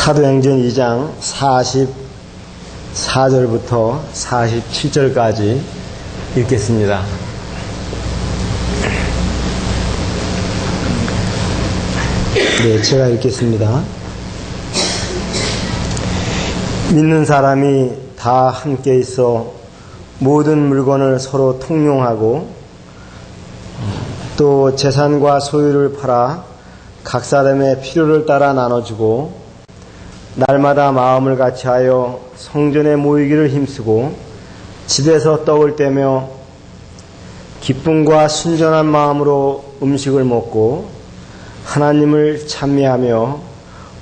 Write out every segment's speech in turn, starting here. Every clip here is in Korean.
사도행전 2장 44절부터 47절까지 읽겠습니다. 네, 제가 읽겠습니다. 믿는 사람이 다 함께 있어 모든 물건을 서로 통용하고 또 재산과 소유를 팔아 각 사람의 필요를 따라 나눠주고 날마다 마음을 같이하여 성전에 모이기를 힘쓰고 집에서 떡을 떼며 기쁨과 순전한 마음으로 음식을 먹고 하나님을 찬미하며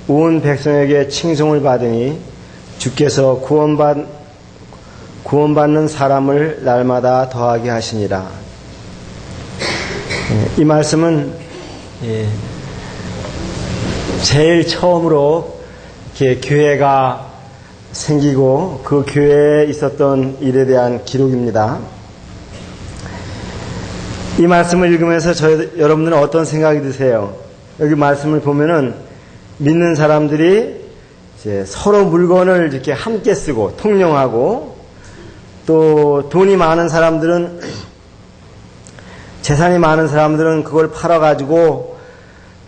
온 백성에게 칭송을 받으니 주께서 구원받는 사람을 날마다 더하게 하시니라. 이 말씀은 제일 처음으로 이렇게 교회가 생기고 그 교회에 있었던 일에 대한 기록입니다. 이 말씀을 읽으면서 여러분들은 어떤 생각이 드세요? 여기 말씀을 보면은 믿는 사람들이 이제 서로 물건을 이렇게 함께 쓰고 통용하고 또 돈이 많은 사람들은 재산이 많은 사람들은 그걸 팔아가지고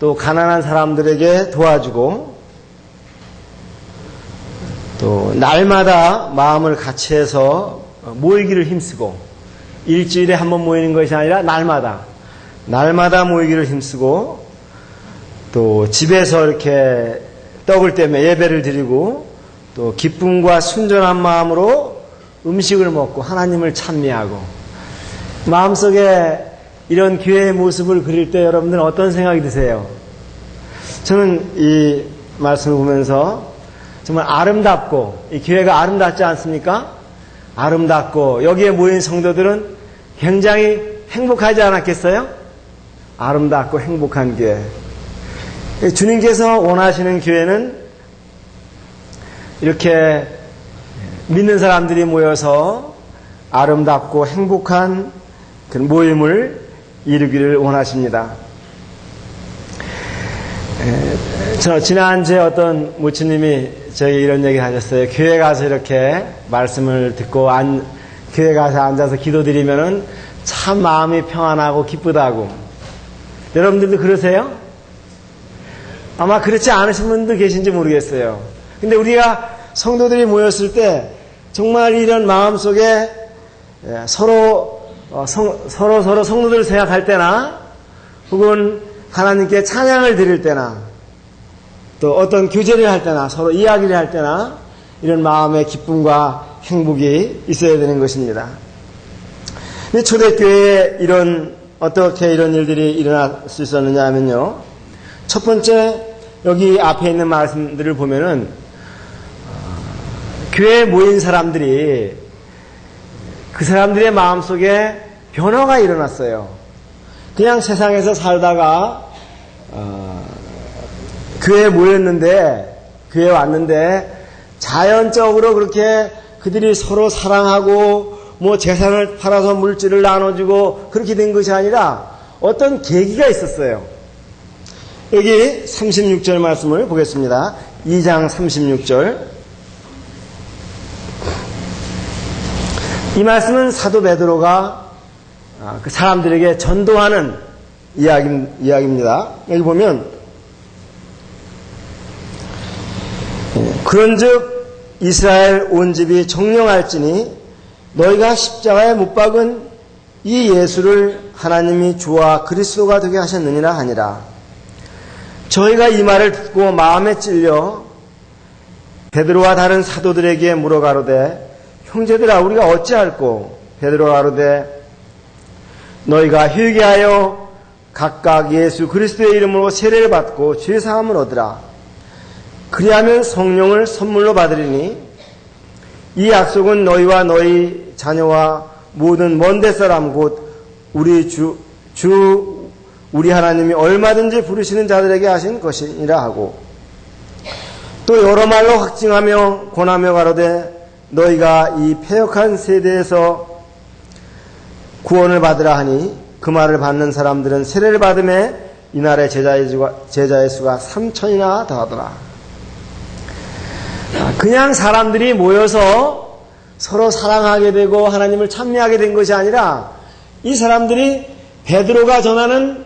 또 가난한 사람들에게 도와주고 또 날마다 마음을 같이 해서 모이기를 힘쓰고 일주일에 한 번 모이는 것이 아니라 날마다 모이기를 힘쓰고 또 집에서 이렇게 떡을 떼며 예배를 드리고 또 기쁨과 순전한 마음으로 음식을 먹고 하나님을 찬미하고 마음속에 이런 교회의 모습을 그릴 때 여러분들은 어떤 생각이 드세요? 저는 이 말씀을 보면서 정말 아름답고 이 교회가 아름답지 않습니까? 아름답고 여기에 모인 성도들은 굉장히 행복하지 않았겠어요? 아름답고 행복한 교회. 주님께서 원하시는 교회는 이렇게 믿는 사람들이 모여서 아름답고 행복한 그 모임을 이루기를 원하십니다. 지난주에 어떤 모치님이 저에게 이런 얘기를 하셨어요. 교회 가서 이렇게 말씀을 듣고 교회 가서 앉아서 기도드리면은 참 마음이 평안하고 기쁘다고. 여러분들도 그러세요? 아마 그렇지 않으신 분도 계신지 모르겠어요. 근데 우리가 성도들이 모였을 때 정말 이런 마음속에 서로 성도들 생각할 때나 혹은 하나님께 찬양을 드릴 때나 또 어떤 교제를 할 때나 서로 이야기를 할 때나 이런 마음의 기쁨과 행복이 있어야 되는 것입니다. 근데 초대교회에 어떻게 이런 일들이 일어날 수 있었느냐 하면요. 첫 번째, 여기 앞에 있는 말씀들을 보면은, 교회에 모인 사람들이, 그 사람들의 마음속에 변화가 일어났어요. 그냥 세상에서 살다가, 교회에 교회에 왔는데, 자연적으로 그렇게 그들이 서로 사랑하고, 재산을 팔아서 물질을 나눠주고, 그렇게 된 것이 아니라, 어떤 계기가 있었어요. 여기 36절 말씀을 보겠습니다. 2장 36절. 이 말씀은 사도 베드로가 그 사람들에게 전도하는 이야기입니다. 여기 보면 그런즉 이스라엘 온 집이 정령할지니 너희가 십자가에 못 박은 이 예수를 하나님이 주와 그리스도가 되게 하셨느니라 하니라. 저희가 이 말을 듣고 마음에 찔려 베드로와 다른 사도들에게 물어가로되 형제들아 우리가 어찌할꼬? 베드로가 가로되 너희가 회개하여 각각 예수 그리스도의 이름으로 세례를 받고 죄사함을 얻으라. 그리하면 성령을 선물로 받으리니 이 약속은 너희와 너희 자녀와 모든 먼데 사람 곧 우리 하나님이 얼마든지 부르시는 자들에게 하신 것이니라 하고 또 여러 말로 확증하며 권하며 가로되 너희가 이 패역한 세대에서 구원을 받으라 하니 그 말을 받는 사람들은 세례를 받음에 이날의 제자의 수가 3,000이나 더하더라. 그냥 사람들이 모여서 서로 사랑하게 되고 하나님을 찬미하게 된 것이 아니라 이 사람들이 베드로가 전하는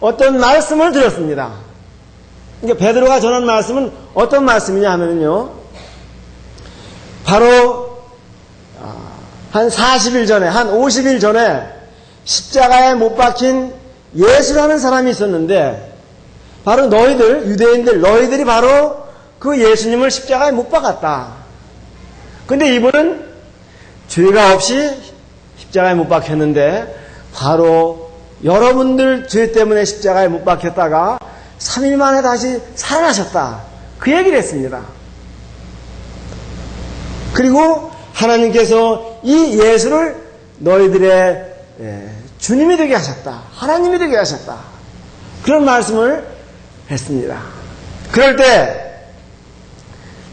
어떤 말씀을 들었습니다. 그러니까 베드로가 전한 말씀은 어떤 말씀이냐 하면요, 바로 한 40일 전에, 한 50일 전에 십자가에 못 박힌 예수라는 사람이 있었는데, 바로 너희들, 유대인들, 너희들이 바로 그 예수님을 십자가에 못 박았다. 근데 이분은 죄가 없이 십자가에 못 박혔는데, 바로 여러분들 죄 때문에 십자가에 못 박혔다가 3일 만에 다시 살아나셨다. 그 얘기를 했습니다. 그리고 하나님께서 이 예수를 너희들의 주님이 되게 하셨다. 하나님이 되게 하셨다. 그런 말씀을 했습니다. 그럴 때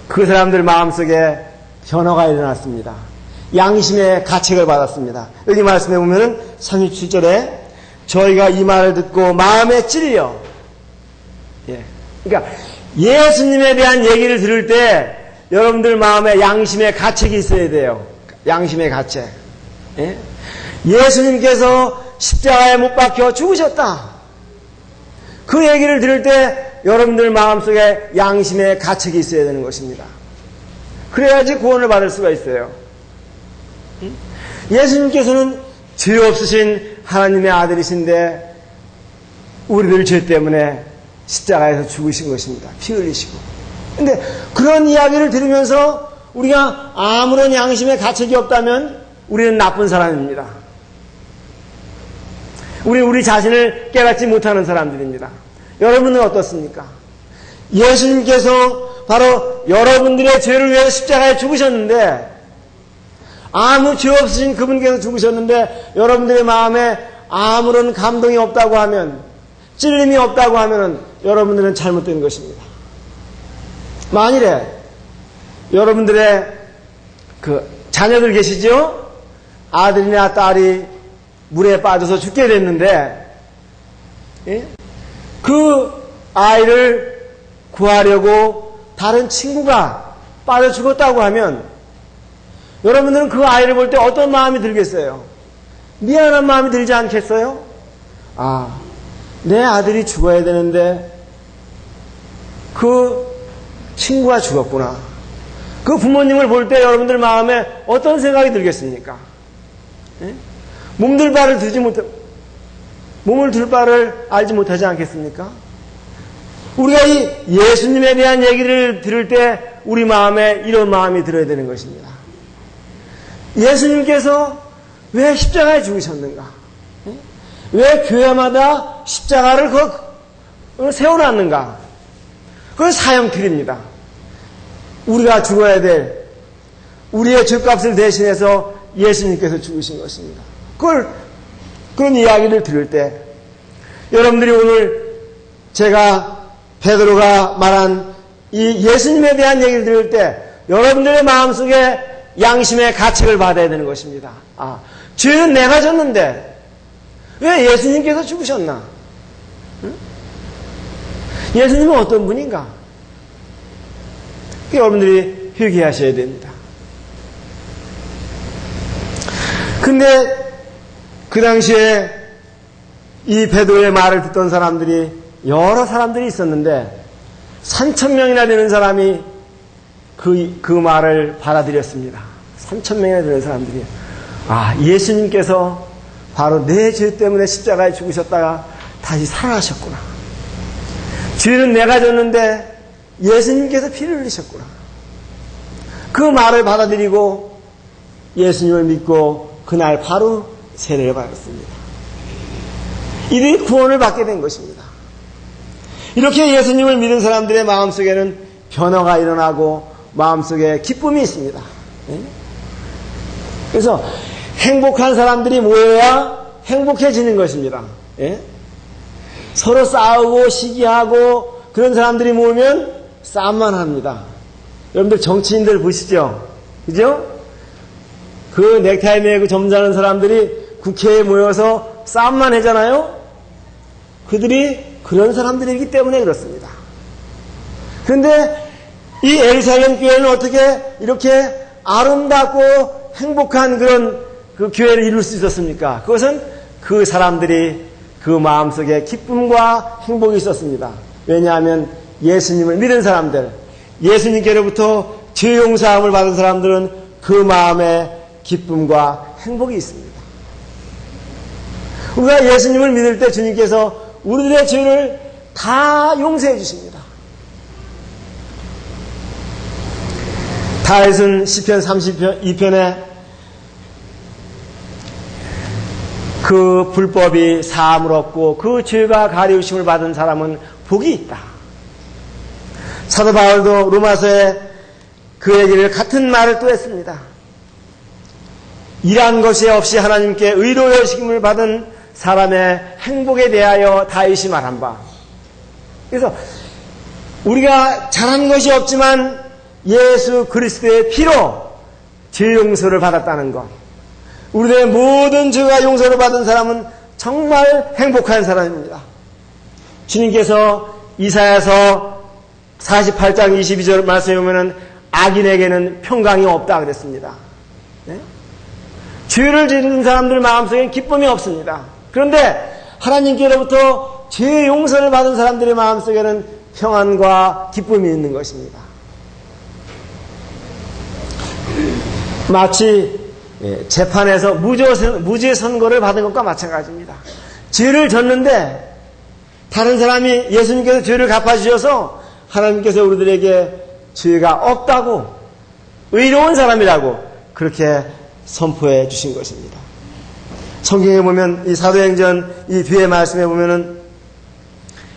그 사람들 마음속에 변화가 일어났습니다. 양심의 가책을 받았습니다. 여기 말씀해 보면은 37절에 저희가 이 말을 듣고 마음에 찔려. 그러니까 예수님에 대한 얘기를 들을 때 여러분들 마음에 양심의 가책이 있어야 돼요. 양심의 가책. 예수님께서 십자가에 못 박혀 죽으셨다. 그 얘기를 들을 때 여러분들 마음속에 양심의 가책이 있어야 되는 것입니다. 그래야지 구원을 받을 수가 있어요. 예수님께서는 죄 없으신 하나님의 아들이신데 우리들 죄 때문에 십자가에서 죽으신 것입니다. 피 흘리시고. 근데 그런 이야기를 들으면서 우리가 아무런 양심의 가책이 없다면 우리는 나쁜 사람입니다. 우리 자신을 깨닫지 못하는 사람들입니다. 여러분은 어떻습니까? 예수님께서 바로 여러분들의 죄를 위해서 십자가에 죽으셨는데, 아무 죄 없으신 그분께서 죽으셨는데 여러분들의 마음에 아무런 감동이 없다고 하면, 찔림이 없다고 하면 여러분들은 잘못된 것입니다. 만일에 여러분들의 그 자녀들 계시죠? 아들이나 딸이 물에 빠져서 죽게 됐는데, 그 아이를 구하려고 다른 친구가 빠져 죽었다고 하면 여러분들은 그 아이를 볼 때 어떤 마음이 들겠어요? 미안한 마음이 들지 않겠어요? 아, 내 아들이 죽어야 되는데 그 친구가 죽었구나. 그 부모님을 볼 때 여러분들 마음에 어떤 생각이 들겠습니까? 몸둘 바를 알지 못하지 않겠습니까? 우리가 이 예수님에 대한 얘기를 들을 때 우리 마음에 이런 마음이 들어야 되는 것입니다. 예수님께서 왜 십자가에 죽으셨는가? 왜 교회마다 십자가를 세워놨는가? 그건 사형틀입니다. 우리가 죽어야 될 우리의 죄값을 대신해서 예수님께서 죽으신 것입니다. 그런 이야기를 들을 때 여러분들이 오늘 제가 베드로가 말한 이 예수님에 대한 얘기를 들을 때 여러분들의 마음속에 양심의 가책을 받아야 되는 것입니다. 아, 죄는 내가 졌는데 왜 예수님께서 죽으셨나? 응? 예수님은 어떤 분인가? 여러분들이 회개하셔야 됩니다. 근데 그 당시에 이 베드로의 말을 듣던 사람들이 여러 사람들이 있었는데 3,000명이나 되는 사람이 그 말을 받아들였습니다. 3,000명이나 되는 사람들이, 아, 예수님께서 바로 내 죄 때문에 십자가에 죽으셨다가 다시 살아나셨구나. 죄는 내가 졌는데 예수님께서 피를 흘리셨구나. 그 말을 받아들이고 예수님을 믿고 그날 바로 세례를 받았습니다. 이들이 구원을 받게 된 것입니다. 이렇게 예수님을 믿은 사람들의 마음속에는 변화가 일어나고 마음속에 기쁨이 있습니다. 그래서 행복한 사람들이 모여야 행복해지는 것입니다. 서로 싸우고 시기하고 그런 사람들이 모이면 싸움만 합니다. 여러분들 정치인들 보시죠? 그죠? 그 넥타이 매고 점잖은 사람들이 국회에 모여서 싸움만 하잖아요? 그들이 그런 사람들이기 때문에 그렇습니다. 그런데 이 예루살렘 교회는 어떻게 이렇게 아름답고 행복한 그런 그 교회를 이룰 수 있었습니까? 그것은 그 사람들이 그 마음속에 기쁨과 행복이 있었습니다. 왜냐하면 예수님을 믿은 사람들, 예수님께로부터 죄 용서함을 받은 사람들은 그 마음에 기쁨과 행복이 있습니다. 우리가 예수님을 믿을 때 주님께서 우리들의 죄를 다 용서해 주십니다. 다윗은 시편 32편에 그 불법이 사함을 얻고 그 죄가 가리우심을 받은 사람은 복이 있다. 사도 바울도 로마서에 그에게를 같은 말을 또 했습니다. 일한 것이 없이 하나님께 의로 여김을 받은 사람의 행복에 대하여 다윗이 말한 바. 그래서 우리가 잘한 것이 없지만 예수 그리스도의 피로 죄 용서를 받았다는 것. 우리의 모든 죄가 용서를 받은 사람은 정말 행복한 사람입니다. 주님께서 이사야서 48장 22절 말씀에 보면은 악인에게는 평강이 없다 그랬습니다. 네? 죄를 지은 사람들 마음속에 기쁨이 없습니다. 그런데 하나님께로부터 죄 용서를 받은 사람들의 마음속에는 평안과 기쁨이 있는 것입니다. 마치 재판에서 무죄 선고를 받은 것과 마찬가지입니다. 죄를 졌는데 다른 사람이 예수님께서 죄를 갚아주셔서 하나님께서 우리들에게 죄가 없다고 의로운 사람이라고 그렇게 선포해 주신 것입니다. 성경에 보면 이 사도행전 이 뒤에 말씀에 보면은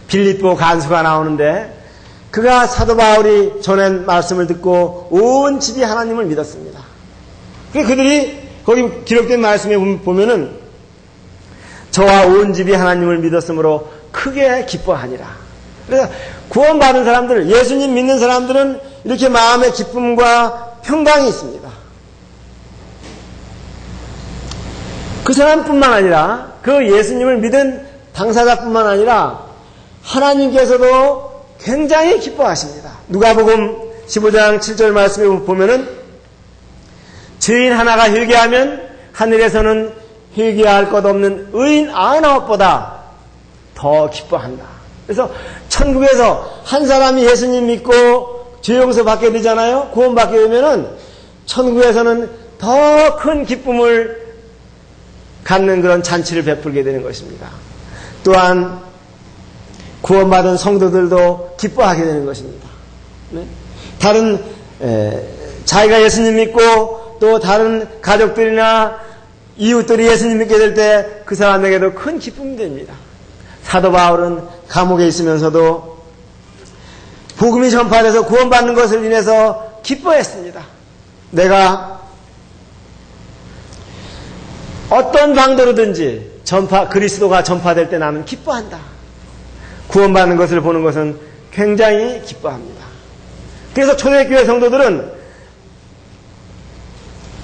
빌립보 간수가 나오는데 그가 사도 바울이 전한 말씀을 듣고 온 집이 하나님을 믿었습니다. 그들이 거기 기록된 말씀에 보면은 저와 온 집이 하나님을 믿었으므로 크게 기뻐하니라. 그래서 구원받은 사람들, 예수님 믿는 사람들은 이렇게 마음의 기쁨과 평강이 있습니다. 그 사람뿐만 아니라 그 예수님을 믿은 당사자뿐만 아니라 하나님께서도 굉장히 기뻐하십니다. 누가복음 15장 7절 말씀에 보면은 죄인 하나가 회개하면 하늘에서는 회개할 것 없는 의인 99보다 더 기뻐한다. 그래서 천국에서 한 사람이 예수님 믿고 죄 용서 받게 되잖아요. 구원 받게 되면은 천국에서는 더 큰 기쁨을 갖는 그런 잔치를 베풀게 되는 것입니다. 또한 구원받은 성도들도 기뻐하게 되는 것입니다. 네? 다른 자기가 예수님 믿고 또 다른 가족들이나 이웃들이 예수님 믿게 될 때 그 사람에게도 큰 기쁨이 됩니다. 사도 바울은 감옥에 있으면서도 복음이 전파돼서 구원받는 것을 인해서 기뻐했습니다. 내가 어떤 방도로든지 그리스도가 전파될 때 나는 기뻐한다. 구원받는 것을 보는 것은 굉장히 기뻐합니다. 그래서 초대교회 성도들은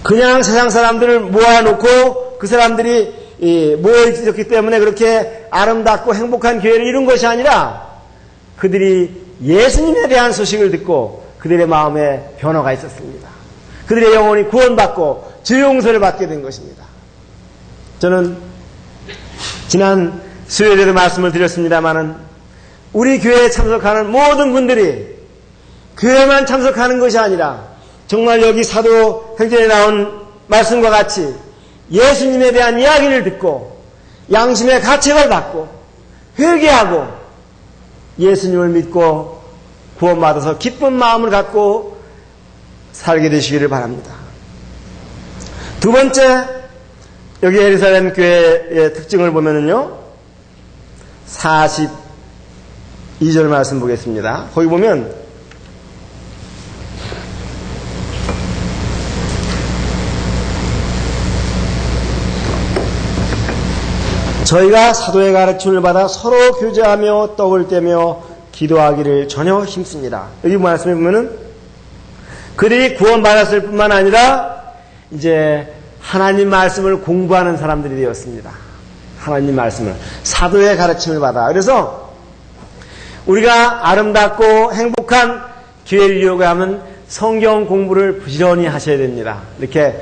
그냥 세상 사람들을 모아놓고 그 사람들이 모여있었기 때문에 그렇게 아름답고 행복한 교회를 이룬 것이 아니라 그들이 예수님에 대한 소식을 듣고 그들의 마음에 변화가 있었습니다. 그들의 영혼이 구원받고 죄 용서를 받게 된 것입니다. 저는 지난 수요일에도 말씀을 드렸습니다마는 우리 교회에 참석하는 모든 분들이 교회만 참석하는 것이 아니라 정말 여기 사도행전에 나온 말씀과 같이 예수님에 대한 이야기를 듣고 양심의 가책을 받고 회개하고 예수님을 믿고 구원받아서 기쁜 마음을 갖고 살게 되시기를 바랍니다. 두 번째, 여기 예루살렘 교회의 특징을 보면은요, 42절 말씀 보겠습니다. 거기 보면 저희가 사도의 가르침을 받아 서로 교제하며 떡을 떼며 기도하기를 전혀 힘씁니다. 여기 말씀해 보면은 그들이 구원받았을 뿐만 아니라 이제 하나님 말씀을 공부하는 사람들이 되었습니다. 하나님 말씀을 사도의 가르침을 받아. 그래서 우리가 아름답고 행복한 기회를 이용하면 성경 공부를 부지런히 하셔야 됩니다. 이렇게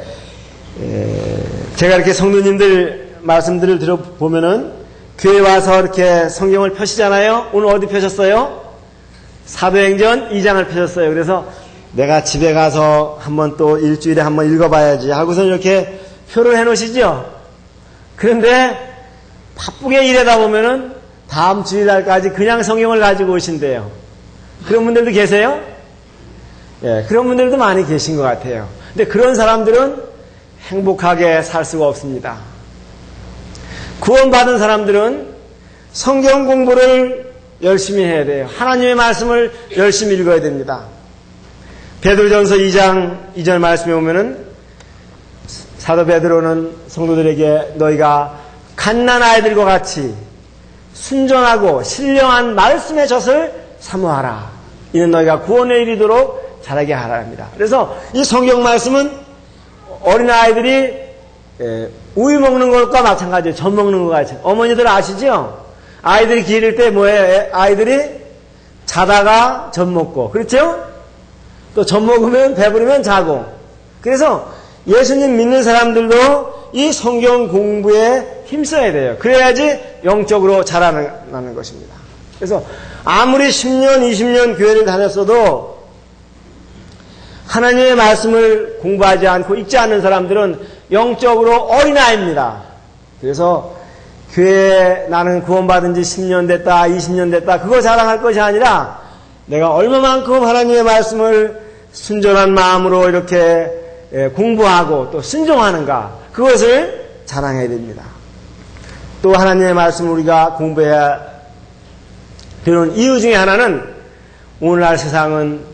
제가 이렇게 성도님들 말씀들을 들어보면은 교회 와서 이렇게 성경을 펴시잖아요. 오늘 어디 펴셨어요? 사도행전 2장을 펴셨어요. 그래서 내가 집에 가서 한번 또 일주일에 한번 읽어봐야지 하고서 이렇게 표를 해놓으시죠. 그런데 바쁘게 일하다 보면은 다음 주일날까지 그냥 성경을 가지고 오신대요. 그런 분들도 계세요? 예, 그런 분들도 많이 계신 것 같아요. 근데 그런 사람들은 행복하게 살 수가 없습니다. 구원받은 사람들은 성경 공부를 열심히 해야 돼요. 하나님의 말씀을 열심히 읽어야 됩니다. 베드로전서 2장 2절 말씀에 보면은 사도 베드로는 성도들에게 너희가 갓난 아이들과 같이 순전하고 신령한 말씀의 젖을 사모하라. 이는 너희가 구원에 이르도록 자라게 하라 합니다. 그래서 이 성경 말씀은 어린아이들이 우유 먹는 것과 마찬가지예요. 젖 먹는 것 같이. 어머니들 아시죠? 아이들이 기를 때 뭐예요? 아이들이 자다가 젖 먹고. 그렇죠? 또 젖 먹으면 배부르면 자고. 그래서 예수님 믿는 사람들도 이 성경 공부에 힘써야 돼요. 그래야지 영적으로 자라나는 것입니다. 그래서 아무리 10년, 20년 교회를 다녔어도 하나님의 말씀을 공부하지 않고 읽지 않는 사람들은 영적으로 어린아이입니다. 그래서 교회에 나는 구원받은 지 10년 됐다, 20년 됐다, 그거 자랑할 것이 아니라 내가 얼마만큼 하나님의 말씀을 순전한 마음으로 이렇게 공부하고 또 순종하는가, 그것을 자랑해야 됩니다. 또 하나님의 말씀을 우리가 공부해야 되는 이유 중에 하나는 오늘날 세상은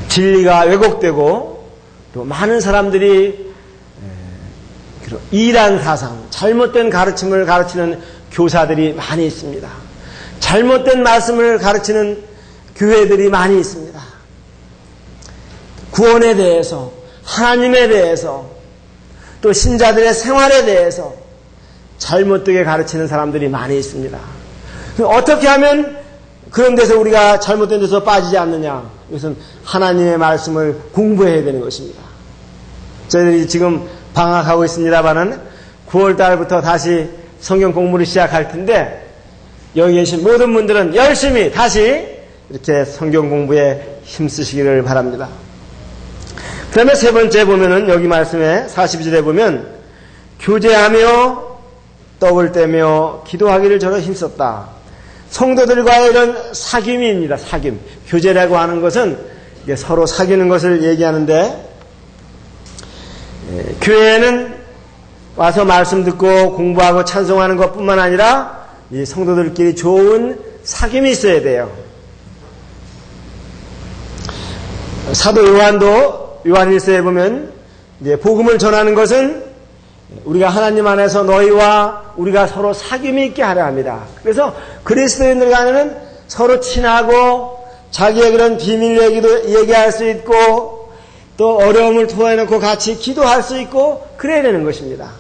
진리가 왜곡되고 또 많은 사람들이 이란 사상, 잘못된 가르침을 가르치는 교사들이 많이 있습니다. 잘못된 말씀을 가르치는 교회들이 많이 있습니다. 구원에 대해서, 하나님에 대해서, 또 신자들의 생활에 대해서 잘못되게 가르치는 사람들이 많이 있습니다. 어떻게 하면 그런 데서 우리가 잘못된 데서 빠지지 않느냐? 이것은 하나님의 말씀을 공부해야 되는 것입니다. 저희들이 지금 방학하고 있습니다만은 9월 달부터 다시 성경 공부를 시작할 텐데 여기 계신 모든 분들은 열심히 다시 이렇게 성경 공부에 힘쓰시기를 바랍니다. 그 다음에 세 번째 보면은 여기 말씀에 42절에 보면 교제하며 떡을 떼며 기도하기를 저는 힘썼다. 성도들과의 이런 사귐입니다. 사귐. 교제라고 하는 것은 서로 사귀는 것을 얘기하는데 교회에는 와서 말씀 듣고 공부하고 찬송하는 것뿐만 아니라 이 성도들끼리 좋은 사귐이 있어야 돼요. 사도 요한도 요한일서에 보면 이제 복음을 전하는 것은 우리가 하나님 안에서 너희와 우리가 서로 사귐이 있게 하려 합니다. 그래서 그리스도인들 간에는 서로 친하고 자기의 그런 비밀 얘기도 얘기할 수 있고 또 어려움을 토해놓고 같이 기도할 수 있고 그래야 되는 것입니다.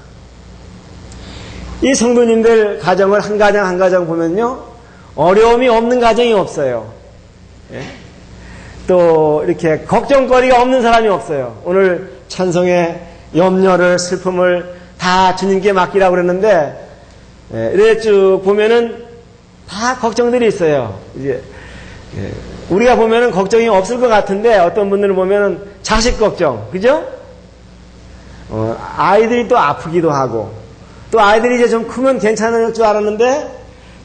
이 성도님들 가정을 한 가정 한 가정 보면요, 어려움이 없는 가정이 없어요. 예? 또 이렇게 걱정거리가 없는 사람이 없어요. 오늘 찬송에 염려를 슬픔을 다 주님께 맡기라고 그랬는데 이렇게 쭉 보면은 다 걱정들이 있어요. 이제 우리가 보면은 걱정이 없을 것 같은데 어떤 분들은 보면은 자식 걱정, 그죠? 아이들이 또 아프기도 하고 또 아이들이 이제 좀 크면 괜찮을 줄 알았는데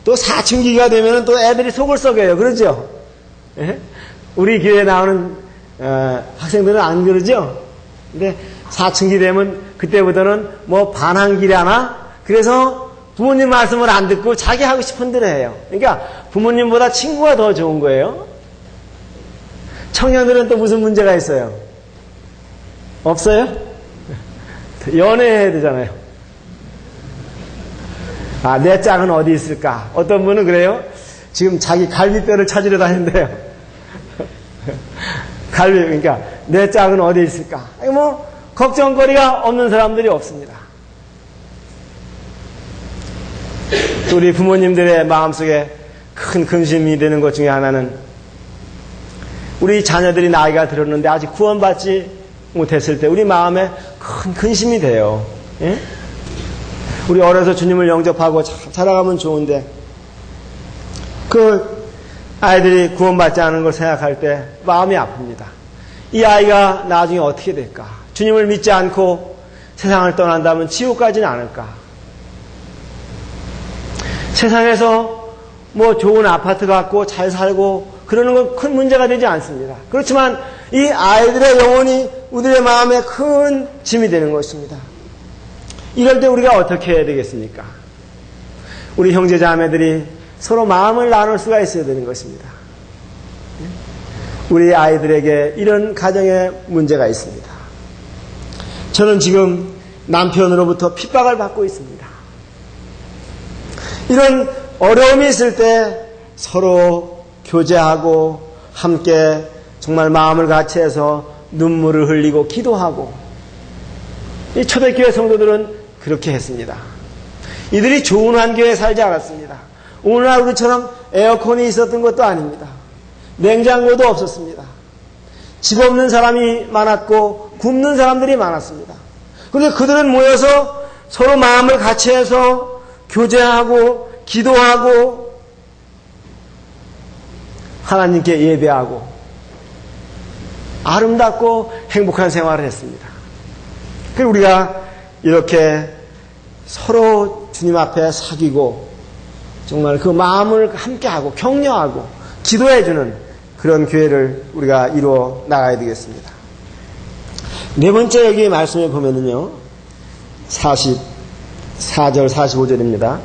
또 사춘기가 되면은 또 애들이 속을 썩여요. 그러죠? 예? 우리 교회에 나오는 학생들은 안 그러죠? 근데 사춘기 되면 그때부터는 뭐 반항기라나 그래서 부모님 말씀을 안 듣고 자기 하고 싶은 대로 해요. 그러니까 부모님보다 친구가 더 좋은 거예요. 청년들은 또 무슨 문제가 있어요? 없어요? 연애해야 되잖아요. 아, 내 짝은 어디 있을까? 어떤 분은 그래요. 지금 자기 갈비뼈를 찾으러 다닌대요. 그러니까 내 짝은 어디 있을까? 뭐 걱정거리가 없는 사람들이 없습니다. 또 우리 부모님들의 마음속에 큰 근심이 되는 것 중에 하나는 우리 자녀들이 나이가 들었는데 아직 구원받지 못했을 때 우리 마음에 큰 근심이 돼요. 예? 우리 어려서 주님을 영접하고 자라가면 좋은데 그 아이들이 구원받지 않은 걸 생각할 때 마음이 아픕니다. 이 아이가 나중에 어떻게 될까? 주님을 믿지 않고 세상을 떠난다면 지옥 가지는 않을까? 세상에서 뭐 좋은 아파트 갖고 잘 살고 그러는 건 큰 문제가 되지 않습니다. 그렇지만 이 아이들의 영혼이 우리의 마음에 큰 짐이 되는 것입니다. 이럴 때 우리가 어떻게 해야 되겠습니까? 우리 형제 자매들이 서로 마음을 나눌 수가 있어야 되는 것입니다. 우리 아이들에게 이런 가정에 문제가 있습니다. 저는 지금 남편으로부터 핍박을 받고 있습니다. 이런 어려움이 있을 때 서로 교제하고 함께 정말 마음을 같이 해서 눈물을 흘리고 기도하고 이 초대교회 성도들은 그렇게 했습니다. 이들이 좋은 환경에 살지 않았습니다. 오늘날 우리처럼 에어컨이 있었던 것도 아닙니다. 냉장고도 없었습니다. 집 없는 사람이 많았고 굶는 사람들이 많았습니다. 그런데 그들은 모여서 서로 마음을 같이 해서 교제하고 기도하고 하나님께 예배하고 아름답고 행복한 생활을 했습니다. 그리고 우리가 이렇게 서로 주님 앞에 사귀고 정말 그 마음을 함께하고 격려하고 기도해주는 그런 교회를 우리가 이루어 나가야 되겠습니다. 네 번째 여기 말씀에 보면은요, 44절, 45절입니다.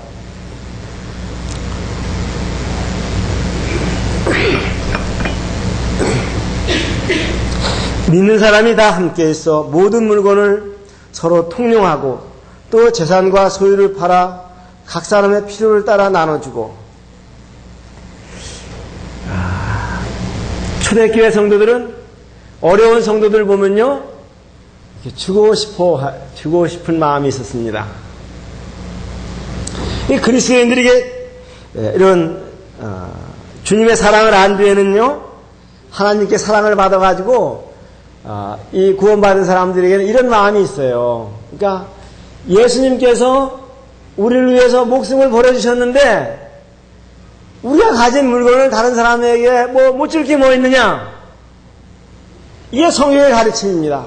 믿는 사람이 다 함께 있어 모든 물건을 서로 통용하고 또 재산과 소유를 팔아 각 사람의 필요를 따라 나눠주고. 초대교회 성도들은 어려운 성도들 보면요, 주고 싶은 마음이 있었습니다. 이 그리스도인들에게 이런 주님의 사랑을 안 뒤에는요, 하나님께 사랑을 받아가지고 이 구원받은 사람들에게는 이런 마음이 있어요. 그러니까 예수님께서 우리를 위해서 목숨을 버려주셨는데 우리가 가진 물건을 다른 사람에게 못 줄 게 뭐 있느냐? 이게 성경의 가르침입니다.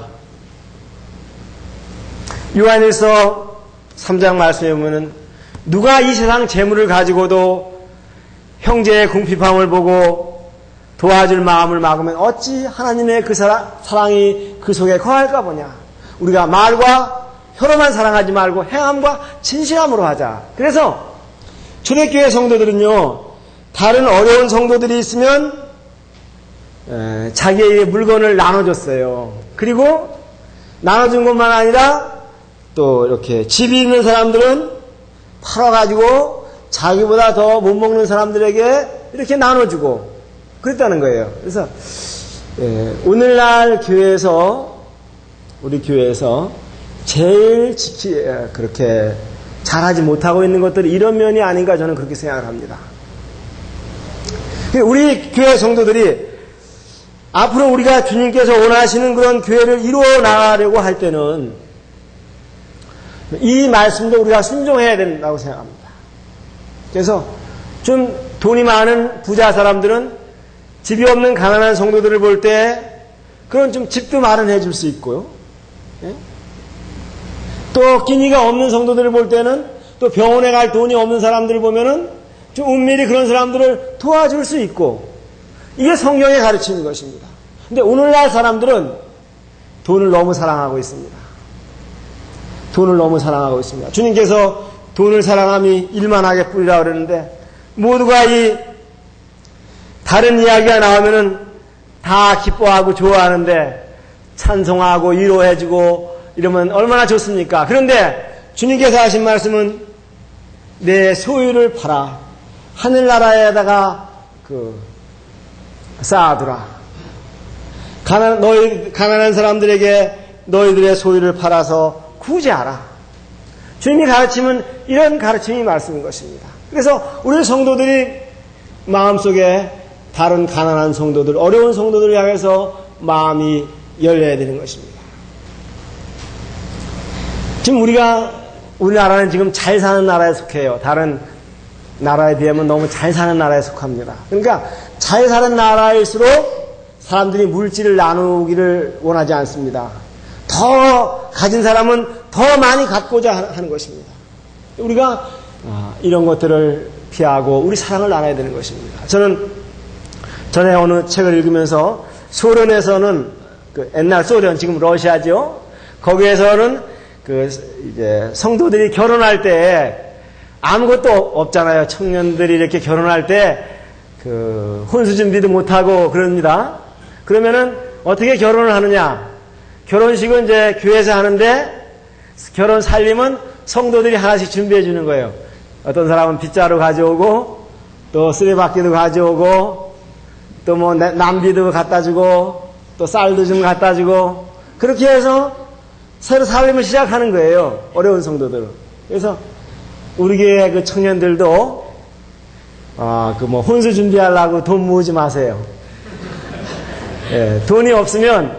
요한일서 3장 말씀에 보면 누가 이 세상 재물을 가지고도 형제의 궁핍함을 보고 도와줄 마음을 막으면 어찌 하나님의 그 사랑이 그 속에 거할까 보냐. 우리가 말과 혀로만 사랑하지 말고 행함과 진실함으로 하자. 그래서 초대교회 성도들은요, 다른 어려운 성도들이 있으면 자기의 물건을 나눠줬어요. 그리고 나눠준 것만 아니라 또 이렇게 집이 있는 사람들은 팔아가지고 자기보다 더 못 먹는 사람들에게 이렇게 나눠주고 그랬다는 거예요. 그래서 오늘날 교회에서, 우리 교회에서 제일 그렇게 잘하지 못하고 있는 것들이 이런 면이 아닌가 저는 그렇게 생각을 합니다. 우리 교회 성도들이 앞으로 우리가 주님께서 원하시는 그런 교회를 이루어 나가려고 할 때는 이 말씀도 우리가 순종해야 된다고 생각합니다. 그래서 좀 돈이 많은 부자 사람들은 집이 없는 가난한 성도들을 볼 때 그런 좀 집도 마련해 줄 수 있고요. 예? 또 끼니가 없는 성도들을 볼 때는 또 병원에 갈 돈이 없는 사람들을 보면은 좀 은밀히 그런 사람들을 도와줄 수 있고, 이게 성경의 가르치는 것입니다. 근데 오늘날 사람들은 돈을 너무 사랑하고 있습니다. 돈을 너무 사랑하고 있습니다. 주님께서 돈을 사랑함이 일만하게 뿌리라 그러는데 모두가 이 다른 이야기가 나오면은 다 기뻐하고 좋아하는데 찬송하고 위로해주고 이러면 얼마나 좋습니까? 그런데 주님께서 하신 말씀은 내 소유를 팔아 하늘나라에다가 쌓아두라. 가난한 사람들에게 너희들의 소유를 팔아서 구제하라. 주님이 가르치면 이런 가르침이 말씀인 것입니다. 그래서 우리 성도들이 마음속에 다른 가난한 성도들, 어려운 성도들을 향해서 마음이 열려야 되는 것입니다. 지금 우리나라는 지금 잘 사는 나라에 속해요. 다른 나라에 비하면 너무 잘 사는 나라에 속합니다. 그러니까 잘 사는 나라일수록 사람들이 물질을 나누기를 원하지 않습니다. 더 가진 사람은 더 많이 갖고자 하는 것입니다. 우리가 이런 것들을 피하고 우리 사랑을 나눠야 되는 것입니다. 저는 전에 어느 책을 읽으면서 소련에서는 옛날 소련, 지금 러시아죠. 거기에서는 이제 성도들이 결혼할 때 아무것도 없잖아요. 청년들이 이렇게 결혼할 때 혼수 준비도 못하고 그럽니다. 그러면은 어떻게 결혼을 하느냐? 결혼식은 이제 교회에서 하는데 결혼 살림은 성도들이 하나씩 준비해 주는 거예요. 어떤 사람은 빗자루 가져오고 또 쓰레받기도 가져오고 또 뭐 남비도 갖다 주고 또 쌀도 좀 갖다 주고 그렇게 해서 새로 살림을 시작하는 거예요. 어려운 성도들은. 그래서 우리 교회 그 청년들도 혼수 준비하려고 돈 모으지 마세요. 예, 돈이 없으면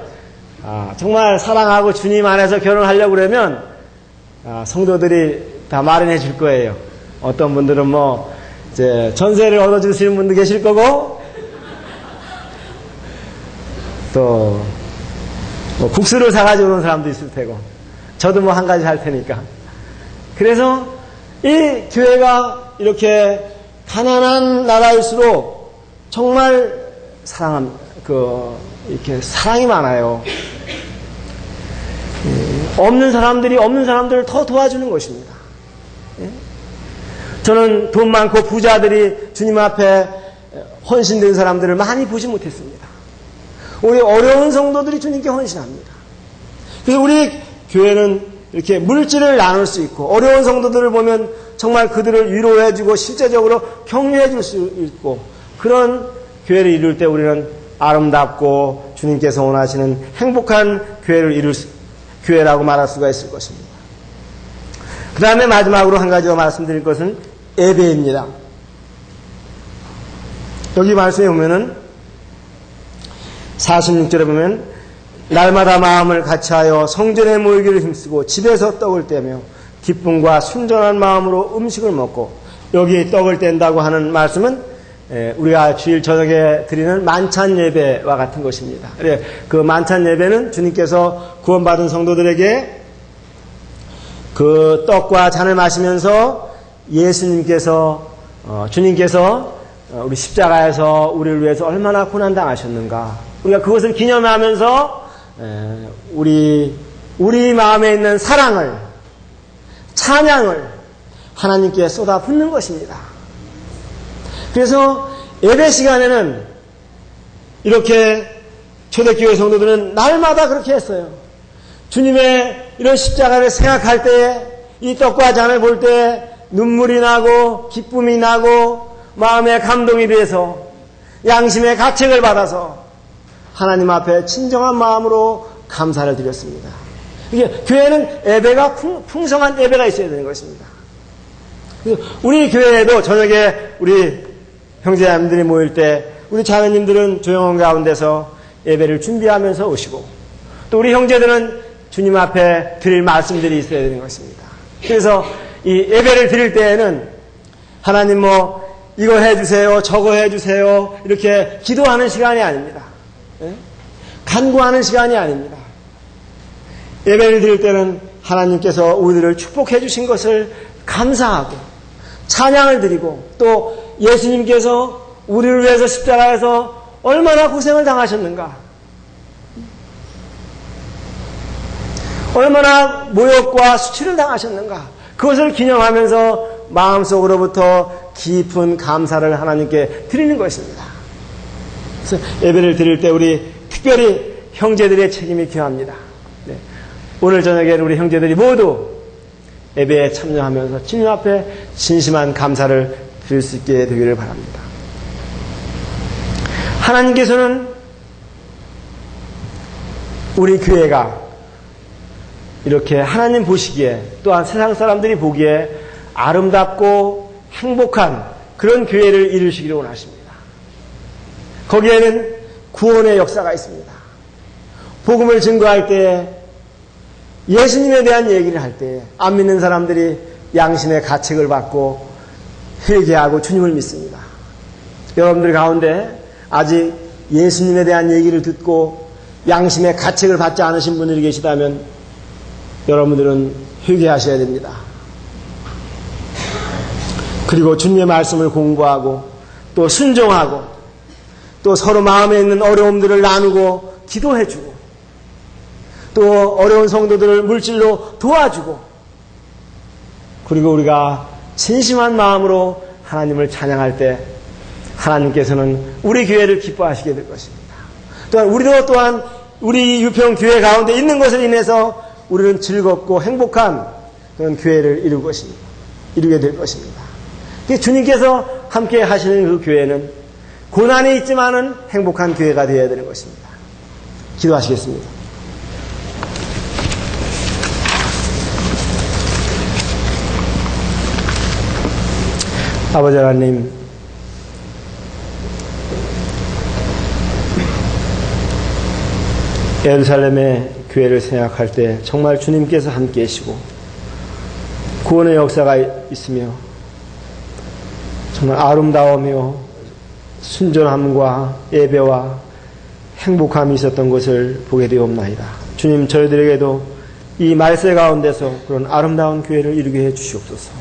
정말 사랑하고 주님 안에서 결혼하려고 그러면 성도들이 다 마련해 줄 거예요. 어떤 분들은 뭐 이제 전세를 얻어주시는 분도 계실 거고 또 뭐 국수를 사가지고 오는 사람도 있을 테고 저도 뭐 한 가지 할 테니까. 그래서 이 교회가 이렇게 가난한 나라일수록 정말 이렇게 사랑이 많아요. 없는 사람들을 더 도와주는 것입니다. 저는 돈 많고 부자들이 주님 앞에 헌신된 사람들을 많이 보지 못했습니다. 우리 어려운 성도들이 주님께 헌신합니다. 그래서 우리 교회는 이렇게 물질을 나눌 수 있고 어려운 성도들을 보면 정말 그들을 위로해주고 실제적으로 격려해줄 수 있고 그런 교회를 이룰 때 우리는 아름답고 주님께서 원하시는 행복한 교회라고 말할 수가 있을 것입니다. 그 다음에 마지막으로 한 가지 더 말씀드릴 것은 예배입니다. 여기 말씀에 보면은 46절에 보면 날마다 마음을 같이하여 성전에 모이기를 힘쓰고 집에서 떡을 떼며 기쁨과 순전한 마음으로 음식을 먹고 여기 떡을 뗀다고 하는 말씀은 우리가 주일 저녁에 드리는 만찬 예배와 같은 것입니다. 그 만찬 예배는 주님께서 구원받은 성도들에게 그 떡과 잔을 마시면서 주님께서 우리 십자가에서 우리를 위해서 얼마나 고난당하셨는가 우리가 그것을 기념하면서 우리 마음에 있는 사랑을 찬양을 하나님께 쏟아붓는 것입니다. 그래서 예배 시간에는 이렇게 초대교회 성도들은 날마다 그렇게 했어요. 주님의 이런 십자가를 생각할 때 이 떡과 잔을 볼 때 눈물이 나고 기쁨이 나고 마음의 감동이 돼서 양심의 가책을 받아서 하나님 앞에 진정한 마음으로 감사를 드렸습니다. 이게 교회는 예배가 풍성한 예배가 있어야 되는 것입니다. 우리 교회에도 저녁에 우리 형제자매들이 모일 때 우리 자매님들은 조용한 가운데서 예배를 준비하면서 오시고 또 우리 형제들은 주님 앞에 드릴 말씀들이 있어야 되는 것입니다. 그래서 이 예배를 드릴 때에는 하나님 이거 해주세요, 저거 해주세요 이렇게 기도하는 시간이 아닙니다. 간구하는 시간이 아닙니다. 예배를 드릴 때는 하나님께서 우리들을 축복해 주신 것을 감사하고 찬양을 드리고 또 예수님께서 우리를 위해서 십자가에서 얼마나 고생을 당하셨는가 얼마나 모욕과 수치를 당하셨는가 그것을 기념하면서 마음속으로부터 깊은 감사를 하나님께 드리는 것입니다. 그래서 예배를 드릴 때 우리 특별히 형제들의 책임이 귀합니다. 오늘 저녁에 우리 형제들이 모두 예배에 참여하면서 주님 앞에 진심한 감사를 드릴 수 있게 되기를 바랍니다. 하나님께서는 우리 교회가 이렇게 하나님 보시기에 또한 세상 사람들이 보기에 아름답고 행복한 그런 교회를 이루시기를 원하십니다. 거기에는 구원의 역사가 있습니다. 복음을 증거할 때에, 예수님에 대한 얘기를 할 때에 안 믿는 사람들이 양심의 가책을 받고 회개하고 주님을 믿습니다. 여러분들 가운데 아직 예수님에 대한 얘기를 듣고 양심의 가책을 받지 않으신 분들이 계시다면 여러분들은 회개하셔야 됩니다. 그리고 주님의 말씀을 공부하고 또 순종하고 또 서로 마음에 있는 어려움들을 나누고 기도해주고 또 어려운 성도들을 물질로 도와주고 그리고 우리가 진심한 마음으로 하나님을 찬양할 때 하나님께서는 우리 교회를 기뻐하시게 될 것입니다. 또한 우리도 또한 우리 유평 교회 가운데 있는 것을 인해서 우리는 즐겁고 행복한 그런 교회를 이루게 될 것입니다. 주님께서 함께 하시는 그 교회는 고난이 있지만은 행복한 교회가 되어야 되는 것입니다. 기도하시겠습니다. 아버지 하나님, 예루살렘의 교회를 생각할 때 정말 주님께서 함께 계시고 구원의 역사가 있으며 정말 아름다우며 순전함과 예배와 행복함이 있었던 것을 보게 되옵나이다. 주님, 저희들에게도 이 말세 가운데서 그런 아름다운 교회를 이루게 해 주시옵소서.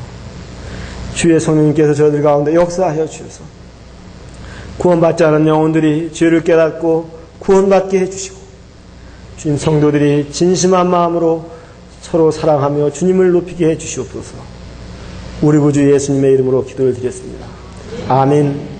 주의 성령님께서 저희들 가운데 역사하여 주셔서 구원받지 않은 영혼들이 죄를 깨닫고 구원받게 해주시고 주님, 성도들이 진심한 마음으로 서로 사랑하며 주님을 높이게 해주시옵소서. 우리 구주 예수님의 이름으로 기도를 드렸습니다. 아멘.